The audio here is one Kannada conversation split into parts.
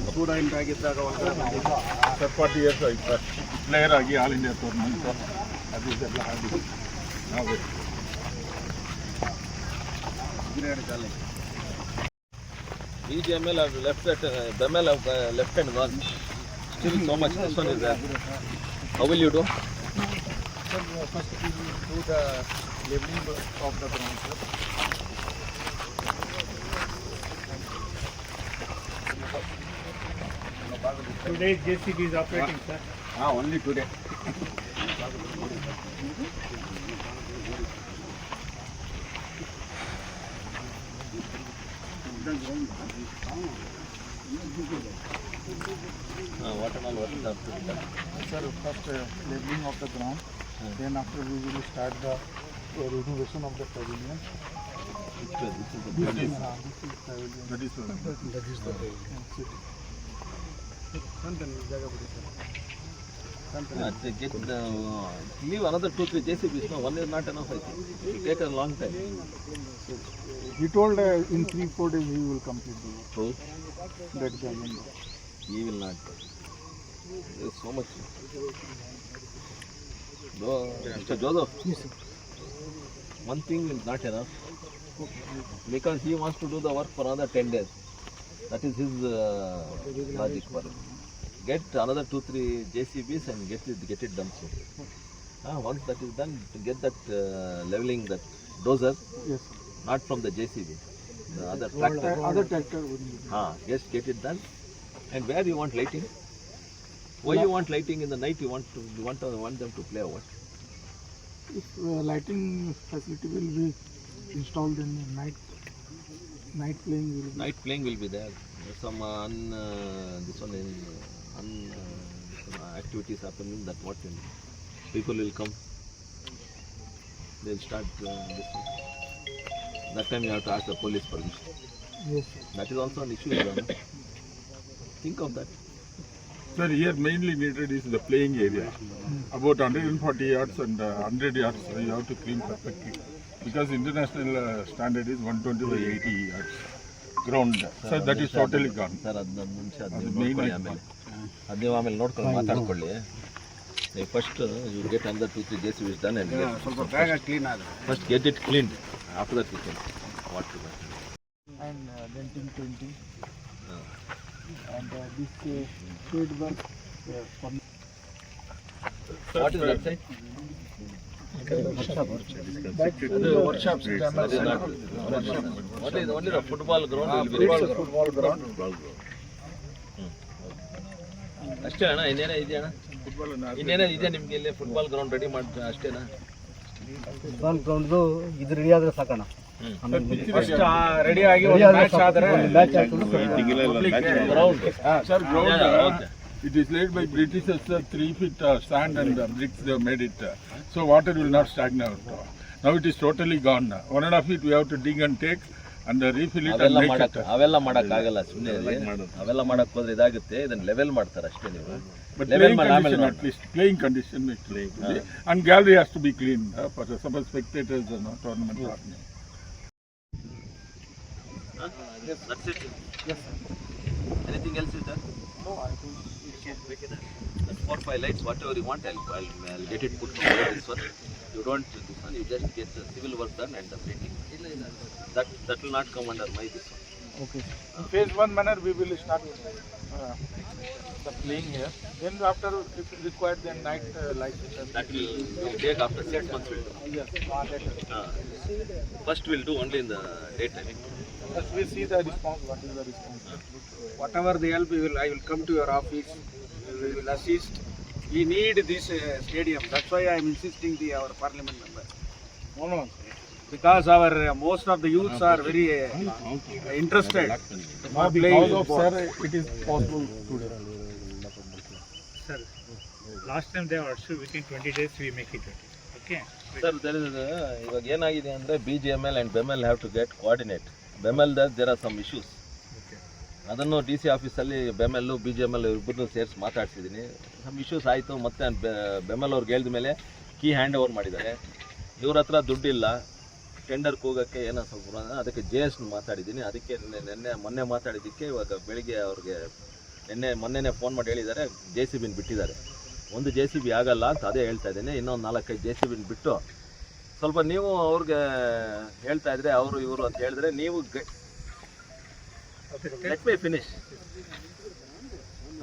ಸ್ಟೂಡೆಂಟ್ ಆಗಿದ್ದಾಗ ಒಂದು 40 ಇಯರ್ಸ್ ಆಯ್ತು ಸರ್. ಪ್ಲೇಯರ್ ಆಗಿ ಆಲ್ ಇಂಡಿಯಾ ಟೂರ್ನಮೆಂಟ್ ಅದು ಇದೆಲ್ಲ ಆಗಿದೆ. ನಾವು BGML have left at BML have left and gone. Still so much. This one is there. How will you do? Sir, first we will do the leveling of the ground, sir. Today JCB is operating, sir. Only today. What and all what is up to that? Sir, first leveling of the ground. Then after we will start the renovation of the pavilion. This is the That is pavilion. That is the pavilion. Leave another 2-3 JCBs. No, one is not enough. I think it will take a long time. He told in 3-4 days he will complete the work. So That guy. he will not. There is so much. Though, Mr. Joseph, one thing is not enough because he wants to do the work for another 10 days. That is his logic for it. Get another 2-3 JCBs and get it done soon. Once that is done, to get that leveling, that dozer, Yes. not from the JCB, the other tractor. Other tractor will be. Just get it done. And where you want lighting? Why you want lighting in the night? You want them to play or what? If lighting facility will be installed in the night playing will be. Night playing will be there. Some activities happening. That what people will come. They'll start this one. That time you have to ask the police permission. Yes, sir. That is also an issue. Think of that. Sir, here mainly needed is the playing area. About 140 yards and 100 yards you have to clean perfectly. Because international standard is 120 by 80 yards ground. Sir, that is totally gone. Sir ಅದನ್ನ ನಿಮಿಷ main ನೀವು ಆಮೇಲೆ ನೋಡ್ಕೊಂಡು ಮಾತಾಡ್ಕೊಳ್ಳಿ. ಫಸ್ಟ್ ಯು ಗೆಟ್ ಅಂದರ್ 2-3 JCBs done and ಸ್ವಲ್ಪ ಬೇಗ ಕ್ಲೀನ್ ಆದ್ರೆ. first get it cleaned. After that we can what to do. And denting painting. And this shade work. What is that side? Workshops. Only the football ground will be Football ground. ಅಷ್ಟೇ ಅಣ್ಣ ಇನ್ನೇನೇ ಇದೆಯಾ ಅಣ್ಣ? ಇನ್ನೇನೇ ಇದೆ ನಿಮ್ಗೆ ಇಲ್ಲಿ ಫುಟ್ಬಾಲ್ ಗ್ರೌಂಡ್ ರೆಡಿ ಮಾಡಿ ಅಷ್ಟೇನಾ? ಫುಟ್ಬಾಲ್ ಗ್ರೌಂಡ್ ಇದು ರೆಡಿ ಆದ್ರೆ ಸಾಕಣ. ರೆಡಿ ಆಗಿ ಒಂದು ಮ್ಯಾಚ್ ಆದ್ರೆ ground Sir, ground. It is laid by Britishers, 3 feet sand and bricks they have made it. So water will not stagnate. Now it is totally gone. 1.5 feet we have to dig and take and refill it and make it. ಅವೆಲ್ಲ ಮಾಡಕ್ಕಾಗಲ್ಲ ಸುಮ್ಮನೆ. ಅವೆಲ್ಲ ಮಾಡಕ್ ಹೋದ್ರೆ ಇದಾಗುತ್ತೆ. ಇದನ್ನ ಲೆವೆಲ್ ಮಾಡ್ತಾರೆ ಅಷ್ಟೇ ನೀವು. But playing condition at least. Playing condition is clean. And gallery has to be clean for some spectators and tournament partners. Yes, that's it. Yes, sir. Anything else is there? No, I think You can make it. 4-5 lights, whatever you want, I'll get it put together. This one, you don't this one. You just get the civil work done and the painting. That will not come under my this one. okay. In phase 1 manner we will start the playing here. Then after if required then night light. That will take after 6 months. We'll do. Yes. First we'll do only in the daytime. First we see the response. What is the response? Whatever the help I will come to your office. We will assist. We need this stadium. That's why I am insisting our parliament member. No. Because our most of the youths are very interested. Because of sir, it is possible today. Sir, last time they also within 20 days we make it. Okay. Sir, there is ಇವಾಗ ಏನಾಗಿದೆ ಅಂದ್ರೆ BGML and BML have to get coordinate. BML there are some issues. ಅದನ್ನು DC ಆಫೀಸಲ್ಲಿ BML BGML ಇಬ್ಬರನ್ನು ಸೇರಿಸಿ ಮಾತಾಡ್ಸಿದ್ದೀನಿ. ಸಮ್ ಇಶ್ಯೂಸ್ ಆಯಿತು. ಮತ್ತೆ BML ಅವ್ರಿಗೆ ಹೇಳಿದ ಮೇಲೆ ಕೀ ಹ್ಯಾಂಡ್ ಓವರ್ ಮಾಡಿದ್ದಾರೆ. ಇವ್ರ ಹತ್ರ ದುಡ್ಡಿಲ್ಲ. ಟೆಂಡರ್ ಕೂಗಕ್ಕೆ ಏನೋ ಸ್ವಲ್ಪ ಅದಕ್ಕೆ JS ಮಾತಾಡಿದ್ದೀನಿ. ಅದಕ್ಕೆ ಮೊನ್ನೆ ಮಾತಾಡಿದ್ದಕ್ಕೆ ಇವಾಗ ಬೆಳಿಗ್ಗೆ ಅವ್ರಿಗೆ ಮೊನ್ನೆನೇ ಫೋನ್ ಮಾಡಿ ಹೇಳಿದ್ದಾರೆ JCB ಬಿಟ್ಟಿದ್ದಾರೆ. ಒಂದು JCB ಆಗಲ್ಲ ಅಂತ ಅದೇ ಹೇಳ್ತಾ ಇದ್ದೀನಿ. ಇನ್ನೊಂದು 4-5 JCB ಬಿಟ್ಟು ಸ್ವಲ್ಪ ನೀವು ಅವ್ರಿಗೆ ಹೇಳ್ತಾ ಇದ್ರೆ ಅವರು ಇವರು ಅಂತ ಹೇಳಿದ್ರೆ ನೀವು ಲೆಟ್ ಮಿ ಫಿನಿಶ್.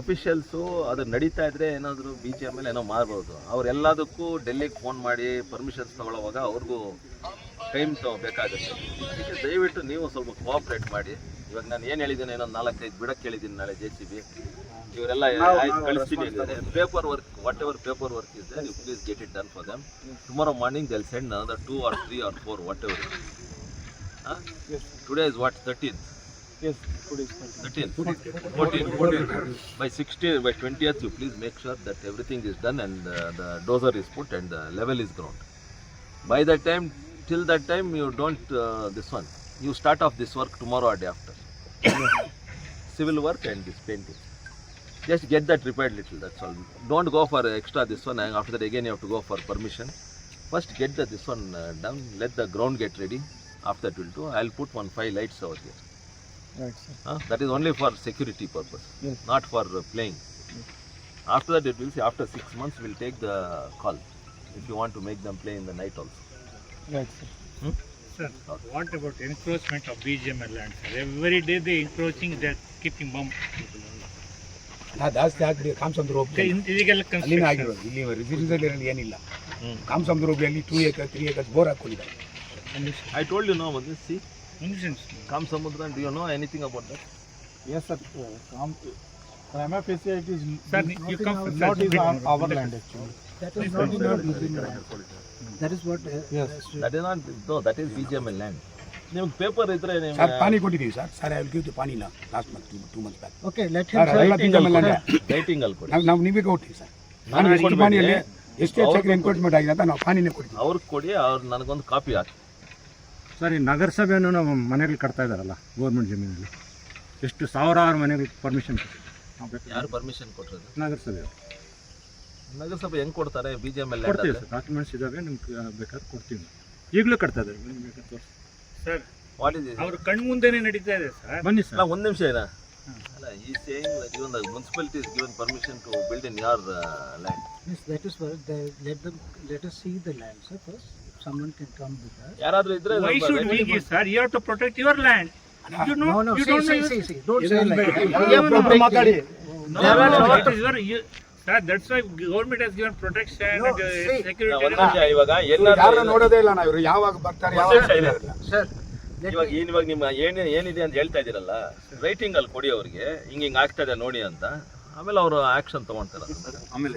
ಅಫಿಷಿಯಲ್ಸು ಅದು ನಡೀತಾ ಇದ್ರೆ ಏನಾದರೂ BGM ಏನೋ ಮಾಡ್ಬೋದು. ಅವರೆಲ್ಲದಕ್ಕೂ ಡೆಲ್ಲಿಗೆ ಫೋನ್ ಮಾಡಿ ಪರ್ಮಿಷನ್ಸ್ ತಗೊಳ್ಳೋವಾಗ ಅವ್ರಿಗೂ ಟೈಮ್ ಬೇಕಾಗುತ್ತೆ. ಅದಕ್ಕೆ ದಯವಿಟ್ಟು ನೀವು ಸ್ವಲ್ಪ ಕೋಆಪ್ರೇಟ್ ಮಾಡಿ. ಇವಾಗ ನಾನು ಏನು ಹೇಳಿದ್ದೀನಿ, ಏನೋ 4-5 ಬಿಡಕ್ಕೆ ಹೇಳಿದ್ದೀನಿ ನಾಳೆ JCB. ಇವರೆಲ್ಲ ಕಳಿಸ್ತೀನಿ. Paper work, what ever paper work is there, you please get it done for them. Tomorrow morning they'll send another 2 or 3 or 4, whatever. Yes. Today is what, 13th? Yes, today is 13th. 14th. By 16th, by 20th, you please make sure that everything is done and the dozer is put and the level is ground. By that time, till that time, you don't this one. You start off this work tomorrow or day after. Civil work and this painting. Just get that repaired little, that's all. Don't go for extra this one, and after that again you have to go for permission. First get this one done, let the ground get ready. After that we'll do. I'll put 5 lights over here. Right, sir. That is only for security purpose, Yes. not for playing. After that it will see, after 6 months we'll take the call. If you want to make them play in the night also. Right, sir. Sir, what about encroachment of BGML land, sir? Every day they encroaching, they're keeping bomb. ಜಾಸ್ತಿ ಆಗ್ಬಿಡಿ ಕಾಮಸಂದ್ರ ಹೋಗ್ಲಿ Illegal ಅಲ್ಲಿನ construction. ಆಗಿರೋದು. ಇಲ್ಲಿ ರೆಸಿಡೆನ್ಸಿಯಲ್ ಏರಿಯಲ್ಲಿ ಏನಿಲ್ಲ. ಕಾಮಸಂದ್ರ ಹೋಗ್ಲಿ 2 acres 3 acres ಬೋರ್ ಹಾಕೊಂಡಿದ್ದಾರೆ. I told you no, Moses, see, Conditions. Kamsamudra, do you know anything about that? Yes, sir. MFSA, it is Sir, you come from not is our land actually. That is not in our BGM land. That is what. Yes. That is not, no, that is BGML land. ನಿಮ್ಗೆ ಪೇಪರ್ ಇದ್ರೆ ಸರ್ ಪಾನಿ ಕೊಟ್ಟಿದ್ದೀವಿ sir. Sir I will give the ಪಾನಿನ last month 2 months back. Okay, let him. Sir ಎಲ್ಲ BGML land. ರೈಟಿಂಗ್ ಅಲ್ಲಿ ಕೊಡಿ. ನಾವು ನಿಮಗೆ ಕೊಡ್ತೀವಿ ಸರ್. ನಾನು ಎಷ್ಟು ಪಾನಿಯಲ್ಲಿ ಎಷ್ಟು ಎಕರೆ ಎನ್ಕ್ರೋಚ್ಮೆಂಟ್ ಆಗಿದೆ ಅಂತ ನಾವು ಪಾನಿನೇ ಕೊಡ್ತೀವಿ. ಅವ್ರಿಗೆ ಕೊಡಿ, ಅವ್ರು ನನಗೊಂದು ಕಾಪಿ ಹಾಕಿ. ಸರ್ ಈ ನಗರಸಭೆಯನ್ನು ನಾವು ಮನೆಗಳು ಕಟ್ತಾ ಇದ್ದಾರಲ್ಲ ಗೌರ್ಮೆಂಟ್ ಜಮೀನಲ್ಲಿ, ಎಷ್ಟು ಸಾವಿರಾರು ಮನೆಗಳಿಗೆ ಪರ್ಮಿಷನ್ ಕೊಟ್ಟಿದ್ದೀವಿ. ಯಾರು ಪರ್ಮಿಷನ್ ಕೊಟ್ಟಿರೋದು? ನಗರಸಭೆ ನಗರಸಭೆ ಹೆಂಗ್ ಕೊಡ್ತಾರೆ? BGML land ಕೊಡ್ತೀವಿ ಅಲ್ಲ. ಸರ್, ಡಾಕ್ಯುಮೆಂಟ್ಸ್ ಇದ್ದಾವೆ, ನಿಮ್ಗೆ ಬೇಕಾದ್ರೆ ಕೊಡ್ತೀವಿ. ಈಗಲೂ ಕಟ್ತಾ ಇದ್ದಾರೆ, ಬನ್ನಿ ಬೇಕಾದ್ರೆ ತೋರಿಸಿ. Sir, What is it? ಅವ್ರ ಕಣ್ಮುಂದೆನೇ ನಡೀತಾ ಇದೆ ಸರ್. ಬನ್ನಿ ಸರ್. ಅಲ್ಲ, ಒಂದ್ ನಿಮಿಷ ಏನ ಅಲ್ಲ, ಈ saying that even the municipality is given permission to build in your land. Yes, that is what. Let us see the land, sir, first. If someone can come with us. ಯಾರಾದ್ರೂ ಇದ್ರೆ Why ಸ್ವಲ್ಪ should we ready give, sir? You have to protect your land. You know, No, you see, don't know. see. Don't say like that. ಮಾತಾಡಿ. It is your, sir, that's why government has given protection No, and see. security. ಒಂದ್ ನಿಮಿಷ, ಇವಾಗ ಯಾರು ಎಲ್ಲಾದ್ರೂ ನೋಡೋದೇ ಇಲ್ಲ ನಾವು. ಇವರು ಯಾವಾಗ ಬರ್ತಾರೆ ಯಾವಾಗ Sir, let ಇವಾಗ me. ಇವಾಗ ನಿಮ್ಮ ಏನಿದೆ ಅಂತ ಹೇಳ್ತಾ ಇದೀರಲ್ಲ, ರೈಟಿಂಗ್ ಅಲ್ಲಿ ಕೊಡಿ ಅವ್ರಿಗೆ, ಹಿಂಗ್ ಆಗ್ತಾ ಇದೆ ನೋಡಿ ಅಂತ. ಆಮೇಲೆ ಅವರು ಆಕ್ಷನ್ ತಗೊಂತಾರ.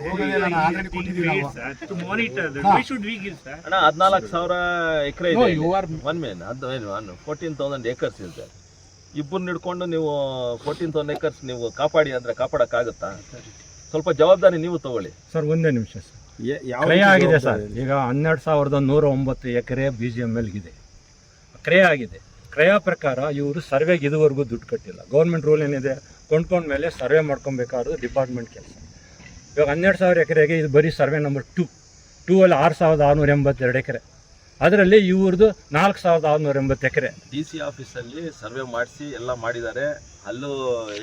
ಹೋಗೋದೇ ಇಲ್ಲ, ನಾವು ಆಲ್ರೆಡಿ ಕೊಟ್ಟಿದ್ದೀವಿ ನಾವು. Sir, to monitor that. Why should we give, sir? ಅಣ್ಣ 14,000 ಎಕರೆ ಇದೆ. 14,000 acres ಇದೆ. ಇಬ್ಬರನ್ನ ಹಿಡ್ಕೊಂಡು ನೀವು 14,000 acres ನೀವು ಕಾಪಾಡಿ ಅಂದ್ರೆ ಕಾಪಾಡಕ್ಕಾಗತ್ತಾ? ಸ್ವಲ್ಪ ಜವಾಬ್ದಾರಿ ನೀವು ತಗೊಳ್ಳಿ. ಸರ್ ಒಂದೇ ನಿಮಿಷ ಸರ್. ಕ್ರಯ ಆಗಿದೆ ಸರ್. ಈಗ 12,109 ಎಕರೆ BGMLಗಿದೆ, ಕ್ರಯ ಆಗಿದೆ. ಕ್ರಯ ಪ್ರಕಾರ ಇವರು ಸರ್ವೆಗೆ ಇದುವರೆಗೂ ದುಡ್ಡು ಕಟ್ಟಿಲ್ಲ. ಗೌರ್ಮೆಂಟ್ ರೂಲ್ ಏನಿದೆ, ಕೊಂಡ್ಕೊಂಡ್ಮೇಲೆ ಸರ್ವೆ ಮಾಡ್ಕೊಬೇಕಾದ್ರು ಡಿಪಾರ್ಟ್ಮೆಂಟ್ ಕೆಲಸ. ಇವಾಗ 12,000 ಎಕರೆಗೆ ಇದು ಬರೀ ಸರ್ವೆ ನಂಬರ್ 2 ಅಲ್ಲಿ 6,682 ಎಕರೆ. ಅದರಲ್ಲಿ ಇವ್ರದ್ದು 4,680 ಎಕರೆ. DC ಆಫೀಸಲ್ಲಿ ಸರ್ವೆ ಮಾಡಿಸಿ ಎಲ್ಲ ಮಾಡಿದ್ದಾರೆ. ಅಲ್ಲೂ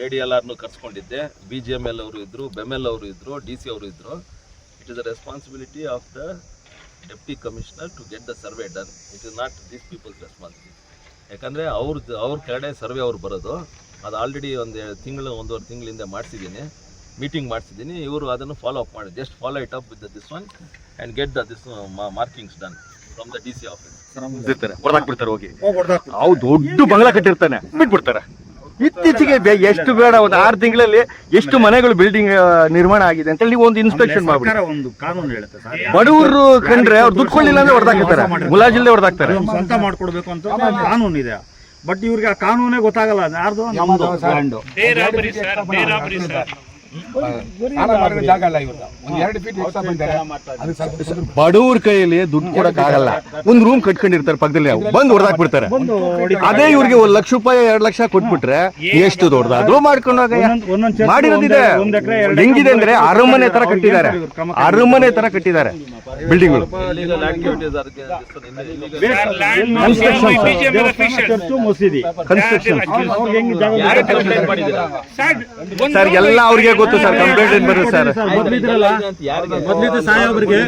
ADLRನು ಕರ್ಸ್ಕೊಂಡಿದ್ದೆ. BGML ಅವರು ಇದ್ರು, BEML ಅವರು ಇದ್ರು, DC ಅವರು ಇದ್ರು. It is the responsibility of the deputy commissioner to get the survey done. It is not this people's responsibility. ಯಾಕಂದರೆ ಅವ್ರ ಕೆಳಗಡೆ ಸರ್ವೆ ಅವ್ರು ಬರೋದು. ಅದು ಆಲ್ರೆಡಿ ಒಂದೂವರೆ ತಿಂಗಳಿಂದ ಮಾಡಿಸಿದ್ದೀನಿ, ಮೀಟಿಂಗ್ ಮಾಡಿಸಿದ್ದೀನಿ. ಇವರು ಅದನ್ನು ಫಾಲೋ ಅಪ್ ಮಾಡಿ, just follow it up with this one and get this markings done from the DC office. ಹೊಡೆದಾಕ್ಬಿಡ್ತಾರೆ ಹೋಗಿ. ಅವು ದೊಡ್ಡ ಬಂಗ್ಲಾ ಕಟ್ಟಿರ್ತಾನೆ, ಬಿಟ್ಬಿಡ್ತಾರೆ. ಇತ್ತೀಚೆಗೆ ಎಷ್ಟು ಬೇಡ, ಒಂದು 6 ತಿಂಗಳಲ್ಲಿ ಎಷ್ಟು ಮನೆಗಳು ಬಿಲ್ಡಿಂಗ್ ನಿರ್ಮಾಣ ಆಗಿದೆ ಅಂತೇಳಿ ನೀವು ಒಂದು ಇನ್ಸ್ಪೆಕ್ಷನ್ ಮಾಡ್ಬಿಡಿ. ಒಂದು ಕಾನೂನು ಹೇಳುತ್ತೆ ಸರ್, ಬಡವರು ಕಂಡ್ರೆ ಅವ್ರು ದುಡ್ಡು ಕೊಡ್ಲಿಲ್ಲ ಅಂದ್ರೆ ಹೊಡೆದಾಕ್ತಾರೆ, ಮುಲಾಜಿಲ್ದೆ ಹೊಡೆದಾಕ್ತಾರೆ. ಸ್ವಂತ ಮಾಡ್ಕೊಡ್ಬೇಕು ಅಂತ ಕಾನೂನು ಇದೆ. ಬಟ್ ಇವ್ರಿಗೆ ಆ ಕಾನೂನೇ ಗೊತ್ತಾಗಲ್ಲ. ಯಾರ್ದು? ನಮ್ದು land. Day robbery, sir. Day robbery, sir. ಸ್ನಾನ ಮಾಡೋ ಜಾಗ ಅಲ್ಲ ಇವ್ರದ್ದು. ಒಂದು 2 ಫೀಟ್ ಎಕ್ಸ್ಟ್ರಾ ಬಂದಿದ್ದಾರೆ. ಅದು ಸ್ವಲ್ಪ ಬಡವ್ರ ಕೈಯಲ್ಲಿ ದುಡ್ಡು ಕೊಡಕ್ ಆಗಲ್ಲ. ಒಂದು ರೂಮ್ ಕಟ್ಕೊಂಡಿರ್ತಾರೆ ಪಕ್ಕದಲ್ಲಿ, ಬಂದು ಹೊಡೆದಾಕ್ಬಿಡ್ತಾರೆ. ಅದೇ ಇವ್ರಿಗೆ 1 ಲಕ್ಷ ರೂಪಾಯಿ 2 ಲಕ್ಷ ಕೊಟ್ಬಿಟ್ರೆ ಎಷ್ಟು ದೊಡ್ಡದಾದ್ರೂ ಮಾಡ್ಕೊಂಡು ಮಾಡಿರೋದಿದೆ. ಹೆಂಗಿದೆ ಅಂದ್ರೆ ಅರಮನೆ ತರ ಕಟ್ಟಿದ್ದಾರೆ, ಅರಮನೆ ತರ ಕಟ್ಟಿದ್ದಾರೆ ಬಿಲ್ಡಿಂಗ್ಗಳು. illegal activities are ಕನ್ಸ್ಟ್ರಕ್ಷನ್ ಯಾರು complaint ಮಾಡಿದ್ದೀರಾ? ಸರ್ ಎಲ್ಲ ಅವ್ರಿಗೆ ಗೊತ್ತು ಸರ್, ಕಂಪ್ಲೇಂಟ್ ಏನ್ ಬರುತ್ತೆ ಸರ್. ಮೊದಲಿದ್ದು ಸಾಹೇಬ್ರಿಗೆ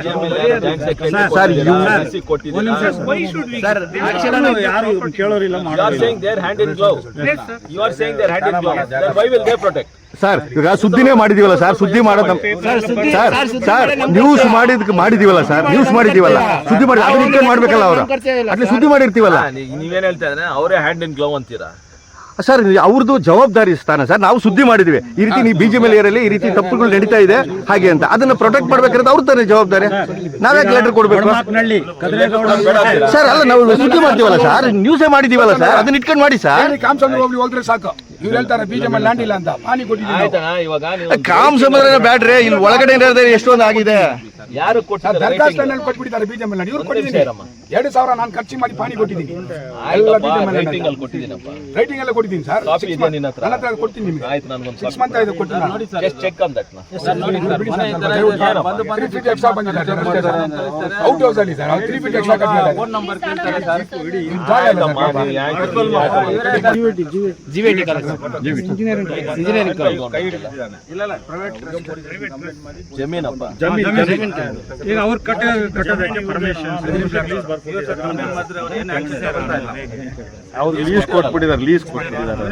ಸರ್ ಯಾರು ಕೇಳೋರಿಲ್ಲ. You are saying their hand in glove. You are saying their hand in glove. Then why will they protect? Sir ಈಗ ಸುದ್ದಿನೇ ಮಾಡಿದೀವಲ್ಲ ಸರ್, ಸುದ್ದಿ ಮಾಡೋದು ಸರ್ ನ್ಯೂಸ್ ಮಾಡಿದೀವಲ್ಲ ಸರ್, ನ್ಯೂಸ್ ಮಾಡಿದೀವಲ್ಲ, ಸುದ್ದಿ ಮಾಡಿ ಅದನ್ನ ಇಟ್ಕೊಂಡು ಮಾಡ್ಬೇಕಲ್ಲ ಅವರು, ಅಟ್ಲಿ ಸುದ್ದಿ ಮಾಡಿರ್ತೀವಲ್ಲ ನೀವೇನ್ ಹೇಳ್ತಾ ಇದ್ರೆ ಅವರೇ ಹ್ಯಾಂಡ್ ಇನ್ ಗ್ಲೌ ಅಂತೀರಾ? ಸರ್. ಅವ್ರದ್ದು ಜವಾಬ್ದಾರಿ ಸ್ಥಾನ ಸರ್. ನಾವು ಸುದ್ದಿ ಮಾಡಿದ್ವಿ ಈ ರೀತಿ ನೀವು BGML ಏರಿಯಲ್ಲಿ ಈ ರೀತಿ ತಪ್ಪುಗಳು ನಡೀತಾ ಇದೆ ಹಾಗೆ ಅಂತ, ಅದನ್ನ ಪ್ರೊಟೆಕ್ಟ್ ಮಾಡ್ಬೇಕಾದ್ರೆ ಅವ್ರ ತಾನೇ ಜವಾಬ್ದಾರಿ. ನಾವ್ಯಾಕೆ ಲೆಟರ್ ಕೊಡ್ಬೇಕು ಸರ್? ಅಲ್ಲ ನಾವು ಸುದ್ದಿ ಮಾಡ್ತೀವಲ್ಲ ಸರ್, ನ್ಯೂಸೇ ಮಾಡಿದೀವಲ್ಲ ಸರ್, ಅದನ್ನ ಇಟ್ಕೊಂಡು ಮಾಡಿ ಸರ್. ಕಾಮಸಂದ್ರ ಹೋಗ್ಲಿ ಹೋದ್ರೆ ಸಾಕು. ಇವ್ರು ಹೇಳ್ತಾರೆ BGML ಲ್ಯಾಂಡ್ ಇಲ್ಲ ಅಂತ, ಪಾನಿ ಕೊಟ್ಟಿದ್ದೀವಿ. ಆಯ್ತಣ್ಣ, ಇವಾಗ ನೀವು ಕಾಮ್ ಸಮುದ್ರ ಬ್ಯಾಡ್ರಿ, ಇಲ್ಲಿ ಒಳಗಡೆ ಎಷ್ಟೊಂದು ಆಗಿದೆ. ಯಾರು ಕೊಟ್ಟಿದ್ದಾರೆ? ದರ್ಗಾಸ್ತಾನಲ್ಲಿ ಕೊಟ್ಬಿಟ್ಟಿದ್ದಾರೆ BGML ಲ್ಯಾಂಡ್. ಇವ್ರು ಕೊಟ್ಟಿದ್ದೀನಿ 2,000 ನಾನು ಖರ್ಚು ಮಾಡಿ ಪಾನಿ ಕೊಟ್ಟಿದ್ದೀನಿ. ಎಲ್ಲ BGML ರೈಟಿಂಗ್ ಅಲ್ಲಿ ಕೊಟ್ಟಿದ್ದೀನಪ್ಪ. ರೈಟಿಂಗ್ ಎಲ್ಲ ಕೊಟ್ಟಿದ್ದೀನಿ ಸರ್. ಕಾಪಿ ಇದೆ ನಿನ್ನ ಹತ್ರ? ನನ್ನ ಹತ್ರ ಕೊಡ್ತೀನಿ ನಿಮಗೆ. ಆಯ್ತು, ನನಗೊಂದು 6 ಮಂತ್ ಆಯ್ತು ಕೊಟ್ಟು ನಾನು. Just check on that. 3 feet extra ಬಂದಿದ್ದಾರೆ ಔಟ್ ಹೌಸ್ ಅಲ್ಲಿ ಸರ್. 3 ಫೀಟ್ ಎಕ್ಸ್ಟ್ರಾ ಕಟ್ಟಿದ್ದಾರೆ. ಫೋನ್ ನಂಬರ್ ಕೇಳ್ತಾರೆ ಸರ್. ಜಮೀನಪ್ಪ, ಈಗ ಅವ್ರು ಕಟ್ಟೋದಕ್ಕೆ ಪರ್ಮಿಷನ್ ಅವ್ರು ಲೀಸ್ ಕೊಟ್ಬಿಟ್ಟಿದ್ದಾರೆ.